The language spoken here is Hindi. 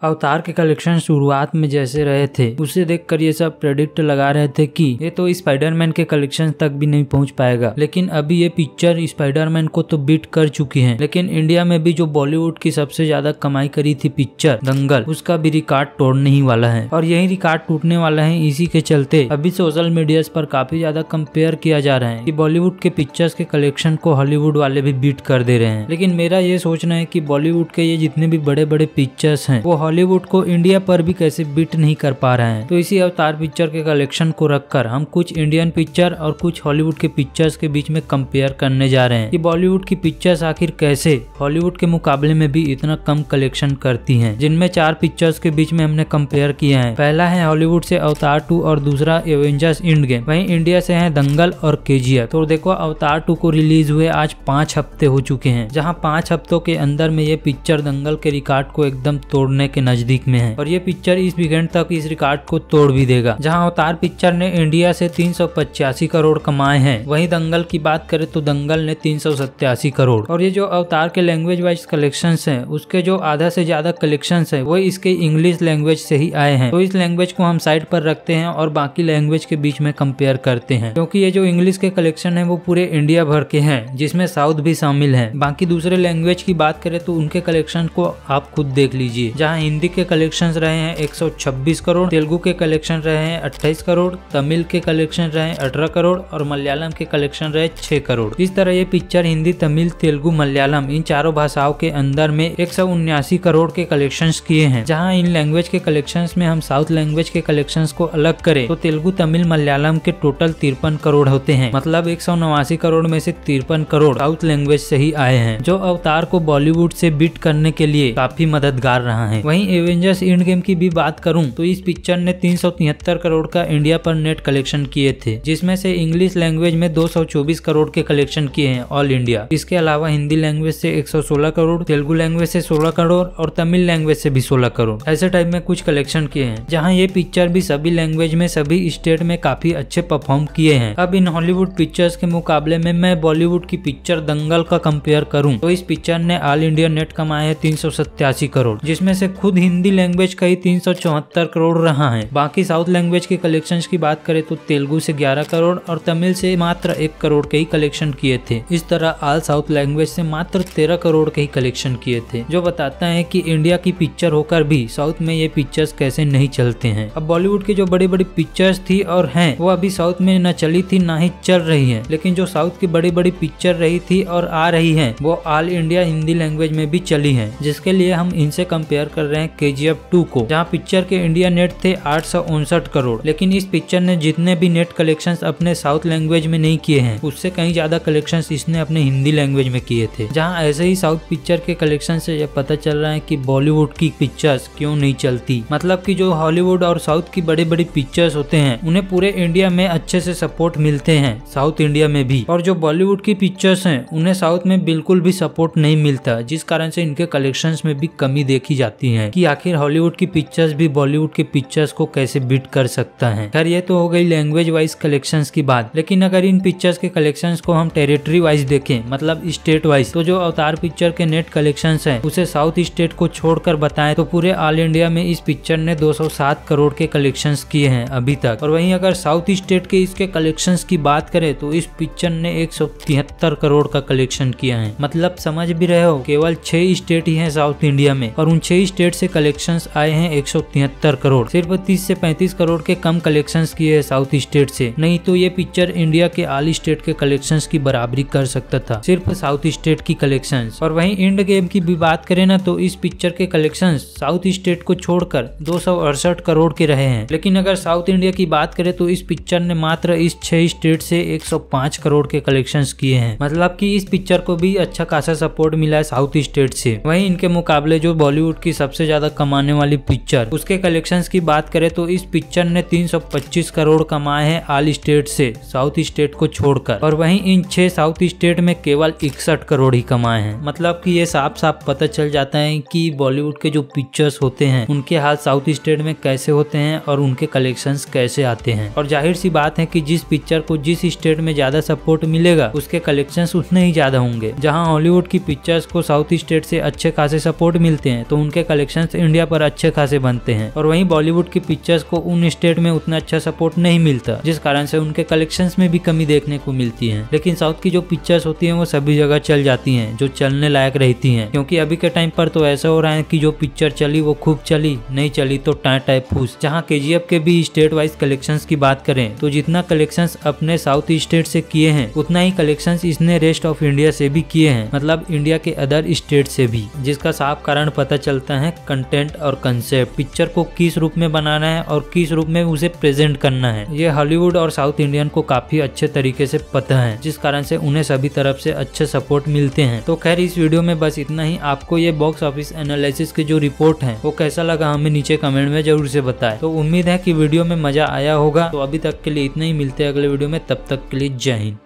अवतार के कलेक्शन शुरुआत में जैसे रहे थे उसे देखकर ये सब प्रेडिक्ट लगा रहे थे कि ये तो स्पाइडरमैन के कलेक्शन तक भी नहीं पहुंच पाएगा, लेकिन अभी ये पिक्चर स्पाइडरमैन को तो बीट कर चुकी है। लेकिन इंडिया में भी जो बॉलीवुड की सबसे ज्यादा कमाई करी थी पिक्चर दंगल, उसका भी रिकॉर्ड तोड़ने ही वाला है और यही रिकॉर्ड टूटने वाला है। इसी के चलते अभी सोशल मीडिया पर काफी ज्यादा कंपेयर किया जा रहा है कि बॉलीवुड के पिक्चर्स के कलेक्शन को हॉलीवुड वाले भी बीट कर दे रहे हैं। लेकिन मेरा ये सोचना है कि बॉलीवुड के ये जितने भी बड़े बड़े पिक्चर्स हैं वो हॉलीवुड को इंडिया पर भी कैसे बीट नहीं कर पा रहे हैं। तो इसी अवतार पिक्चर के कलेक्शन को रखकर हम कुछ इंडियन पिक्चर और कुछ हॉलीवुड के पिक्चर्स के बीच में कंपेयर करने जा रहे हैं कि बॉलीवुड की पिक्चर्स आखिर कैसे हॉलीवुड के मुकाबले में भी इतना कम कलेक्शन करती हैं। जिनमें 4 पिक्चर्स के बीच में हमने कंपेयर किया है। पहला है हॉलीवुड से अवतार 2 और दूसरा एवेंजर्स एंड गेम। वहीं इंडिया से है दंगल और KGF। तो देखो अवतार 2 को रिलीज हुए आज 5 हफ्ते हो चुके हैं, जहां 5 हफ्तों के अंदर में ये पिक्चर दंगल के रिकॉर्ड को एकदम तोड़ने के नजदीक में है और ये पिक्चर इस वीकेंड तक इस रिकॉर्ड को तोड़ भी देगा। जहां अवतार पिक्चर ने इंडिया से 385 करोड़ कमाए हैं, वहीं दंगल की बात करें तो दंगल ने 387 करोड़। और ये जो अवतार के लैंग्वेज वाइज कलेक्शंस हैं उसके जो आधा से ज्यादा कलेक्शंस हैं वो इसके इंग्लिश लैंग्वेज से ही आए हैं। तो इस लैंग्वेज को हम साइड पर रखते हैं और बाकी लैंग्वेज के बीच में कंपेयर करते हैं, क्योंकि ये जो इंग्लिश के कलेक्शन है वो पूरे इंडिया भर के हैं, जिसमें साउथ भी शामिल है। बाकी दूसरे लैंग्वेज की बात करें तो उनके कलेक्शन को आप खुद देख लीजिए। जहाँ हिंदी के कलेक्शंस रहे हैं 126 करोड़, तेलुगु के कलेक्शन रहे हैं 28 करोड़, तमिल के कलेक्शन रहे 18 करोड़ और मलयालम के कलेक्शन रहे 6 करोड़। इस तरह ये पिक्चर हिंदी, तमिल, तेलुगु, मलयालम इन चारों भाषाओं के अंदर में 179 करोड़ के कलेक्शंस किए हैं। जहां इन लैंग्वेज के कलेक्शंस में हम साउथ लैंग्वेज के कलेक्शंस को अलग करें तो तेलुगु, तमिल, मलयालम के टोटल 53 करोड़ होते हैं। मतलब 189 करोड़ में से 53 करोड़ साउथ लैंग्वेज से ही आए हैं, जो अवतार को बॉलीवुड से बीट करने के लिए काफी मददगार रहा है। वहीं एवेंजर्स एंड गेम की भी बात करूं तो इस पिक्चर ने 373 करोड़ का इंडिया पर नेट कलेक्शन किए थे, जिसमें से इंग्लिश लैंग्वेज में 224 करोड़ के कलेक्शन किए हैं ऑल इंडिया। इसके अलावा हिंदी लैंग्वेज से 116 करोड़, तेलुगु लैंग्वेज से 16 करोड़ और तमिल लैंग्वेज से भी 16 करोड़ ऐसे टाइप में कुछ कलेक्शन किए हैं। जहां ये पिक्चर भी सभी लैंग्वेज में सभी स्टेट में काफी अच्छे परफॉर्म किए हैं। अब इन हॉलीवुड पिक्चर्स के मुकाबले में मैं बॉलीवुड की पिक्चर दंगल का कंपेयर करूं तो इस पिक्चर ने ऑल इंडिया नेट कमाए हैं 387 करोड़, जिसमें से खुद हिंदी लैंग्वेज का ही 374 करोड़ रहा है। बाकी साउथ लैंग्वेज के कलेक्शंस की बात करें तो तेलुगु से 11 करोड़ और तमिल से मात्र 1 करोड़ के ही कलेक्शन किए थे। इस तरह ऑल साउथ लैंग्वेज से मात्र 13 करोड़ के ही कलेक्शन किए थे, जो बताता है कि इंडिया की पिक्चर होकर भी साउथ में ये पिक्चर्स कैसे नहीं चलते हैं। अब बॉलीवुड की जो बड़ी बड़ी पिक्चर्स थी और हैं वो अभी साउथ में न चली थी ना ही चल रही है, लेकिन जो साउथ की बड़ी बड़ी पिक्चर रही थी और आ रही है वो ऑल इंडिया हिंदी लैंग्वेज में भी चली है, जिसके लिए हम इनसे कंपेयर कर रहे हैं KGF 2 को, जहाँ पिक्चर के इंडिया नेट थे 859 करोड़। लेकिन इस पिक्चर ने जितने भी नेट कलेक्शंस अपने साउथ लैंग्वेज में नहीं किए हैं उससे कहीं ज्यादा कलेक्शंस इसने अपने हिंदी लैंग्वेज में किए थे। जहाँ ऐसे ही साउथ पिक्चर के कलेक्शन से यह पता चल रहा है कि बॉलीवुड की पिक्चर्स क्यों नहीं चलती। मतलब कि जो हॉलीवुड और साउथ की बड़ी बड़ी पिक्चर्स होते हैं उन्हें पूरे इंडिया में अच्छे से सपोर्ट मिलते हैं, साउथ इंडिया में भी, और जो बॉलीवुड की पिक्चर्स हैं उन्हें साउथ में बिल्कुल भी सपोर्ट नहीं मिलता, जिस कारण से इनके कलेक्शंस में भी कमी देखी जाती है कि आखिर हॉलीवुड की पिक्चर्स भी बॉलीवुड के पिक्चर्स को कैसे बीट कर सकता है। खैर ये तो हो गई लैंग्वेज वाइज कलेक्शंस की बात, लेकिन अगर इन पिक्चर्स के कलेक्शंस को हम टेरिटरी वाइज देखें, मतलब स्टेट वाइज, तो जो अवतार पिक्चर के नेट कलेक्शंस हैं उसे साउथ स्टेट को छोड़कर बताएं तो पूरे ऑल इंडिया में इस पिक्चर ने 207 करोड़ के कलेक्शंस किए हैं अभी तक। और वहीं अगर साउथ स्टेट के इसके कलेक्शंस की बात करें तो इस पिक्चर ने 173 करोड़ का कलेक्शन किया है। मतलब समझ भी रहे हो, केवल 6 स्टेट ही है साउथ इंडिया में और उन 6 स्टेट से कलेक्शंस आए हैं 173 करोड़। सिर्फ 30 से 35 करोड़ के कम कलेक्शंस किए हैं साउथ स्टेट से, नहीं तो ये पिक्चर इंडिया के ऑल स्टेट के कलेक्शंस की बराबरी कर सकता था, सिर्फ साउथ स्टेट की कलेक्शंस। और वहीं एंड गेम की भी बात करें ना तो इस पिक्चर के कलेक्शंस साउथ स्टेट को छोड़कर 268 करोड़ के रहे हैं। लेकिन अगर साउथ इंडिया की बात करें तो इस पिक्चर ने मात्र इस 6 स्टेट से 105 करोड़ के कलेक्शंस किए हैं। मतलब कि इस पिक्चर को भी अच्छा खासा सपोर्ट मिला है साउथ स्टेट से। वहीं इनके मुकाबले जो बॉलीवुड की सबसे ज्यादा कमाने वाली पिक्चर उसके कलेक्शंस की बात करें तो इस पिक्चर ने 325 करोड़ कमाए हैं ऑल स्टेट से, साउथ स्टेट को छोड़कर। और वहीं इन 6 साउथ स्टेट में केवल 61 करोड़ ही कमाए हैं। मतलब कि ये साफ साफ पता चल जाता है कि बॉलीवुड के जो पिक्चर्स होते हैं उनके हाल साउथ स्टेट में कैसे होते हैं और उनके कलेक्शंस कैसे आते हैं। और जाहिर सी बात है कि जिस पिक्चर को जिस स्टेट में ज्यादा सपोर्ट मिलेगा उसके कलेक्शंस उतने ही ज्यादा होंगे। जहां हॉलीवुड की पिक्चर्स को साउथ स्टेट से अच्छे खासे सपोर्ट मिलते हैं तो उनके कलेक्शन कलेक्शंस इंडिया पर अच्छे खासे बनते हैं और वहीं बॉलीवुड की पिक्चर्स को उन स्टेट में उतना अच्छा सपोर्ट नहीं मिलता, जिस कारण से उनके कलेक्शंस में भी कमी देखने को मिलती है। लेकिन साउथ की जो पिक्चर्स होती हैं वो सभी जगह चल जाती हैं, जो चलने लायक रहती हैं, क्योंकि अभी के टाइम पर तो ऐसा हो रहा है कि जो पिक्चर चली वो खूब चली, नहीं चली तो टाइप फूस। जहाँ केजीएफ के भी स्टेट वाइज कलेक्शंस की बात करें तो जितना कलेक्शंस अपने साउथ स्टेट से किए हैं उतना ही कलेक्शंस इसने रेस्ट ऑफ इंडिया से भी किए हैं, मतलब इंडिया के अदर स्टेट से भी, जिसका साफ कारण पता चलता है कंटेंट और कंसेप्ट, पिक्चर को किस रूप में बनाना है और किस रूप में उसे प्रेजेंट करना है। ये हॉलीवुड और साउथ इंडियन को काफी अच्छे तरीके से पता है, जिस कारण से उन्हें सभी तरफ से अच्छे सपोर्ट मिलते हैं। तो खैर इस वीडियो में बस इतना ही। आपको ये बॉक्स ऑफिस एनालिसिस की जो रिपोर्ट है वो कैसा लगा हमें नीचे कमेंट में जरूर से बताएं। तो उम्मीद है कि वीडियो में मजा आया होगा। तो अभी तक के लिए इतना ही, मिलते हैं अगले वीडियो में, तब तक के लिए जय हिंद।